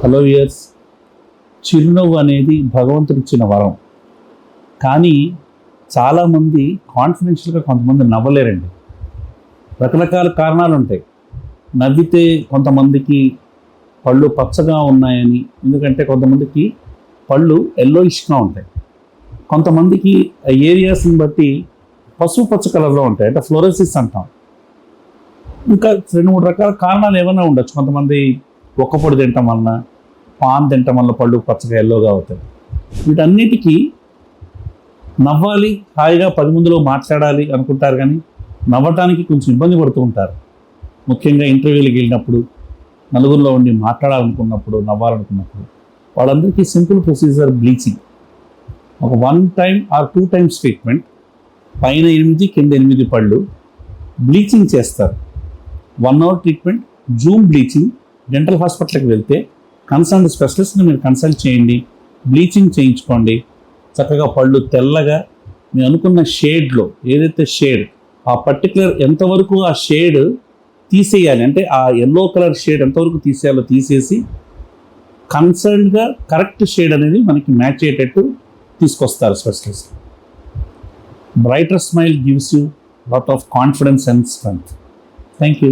Hello years. చిరునవ్వు అనేది భగవంతుడిచ్చిన వరం. కానీ చాలామంది కాన్ఫిడెన్షియల్గా కొంతమంది నవ్వలేరండి. రకరకాల కారణాలు ఉంటాయి. నవ్వితే కొంతమందికి పళ్ళు పచ్చగా ఉన్నాయని, ఎందుకంటే కొంతమందికి పళ్ళు ఎల్లోయిష్గా ఉంటాయి. కొంతమందికి ఏరియాస్ని బట్టి పసుపు పచ్చ కలర్లో ఉంటాయి, అంటే ఫ్లోరోసిస్ అంటాం. ఇంకా 2-3 రకాల కారణాలు ఏమైనా ఉండొచ్చు. కొంతమంది ఒక్కపొడి తినటం వలన, పాన్ తినటం వల్ల పళ్ళు పచ్చగా ఎల్లోగా అవుతాయి. వీటన్నిటికీ నవ్వాలి, హాయిగా 10 మందిలో మాట్లాడాలి అనుకుంటారు, కానీ నవ్వటానికి కొంచెం ఇబ్బంది పడుతూ ఉంటారు. ముఖ్యంగా ఇంటర్వ్యూలకు వెళ్ళినప్పుడు, నలుగురిలో ఉండి మాట్లాడాలనుకున్నప్పుడు, నవ్వాలనుకున్నప్పుడు వాళ్ళందరికీ సింపుల్ ప్రొసీజర్ బ్లీచింగ్. ఒక 1 టైం ఆర్ 2 టైమ్స్ ట్రీట్మెంట్, పైన 8 కింద 8 పళ్ళు బ్లీచింగ్ చేస్తారు. 1 hour treatment, zoom bleaching. Dental హాస్పిటల్కి వెళ్తే కన్సల్ట్ స్పెషలిస్ట్ని మీరు కన్సల్ట్ చేయండి, బ్లీచింగ్ చేయించుకోండి. చక్కగా పళ్ళు తెల్లగా మీరు అనుకున్న షేడ్లో, ఏదైతే షేడ్ ఆ పర్టికులర్ ఎంతవరకు ఆ షేడ్ తీసేయాలి, అంటే ఆ ఎల్లో కలర్ షేడ్ ఎంతవరకు తీసేయాలో తీసేసి కన్సర్న్గా కరెక్ట్ షేడ్ అనేది మనకి మ్యాచ్ అయ్యేటట్టు తీసుకొస్తారు specialist. Brighter smile gives you lot of confidence and strength. Thank you.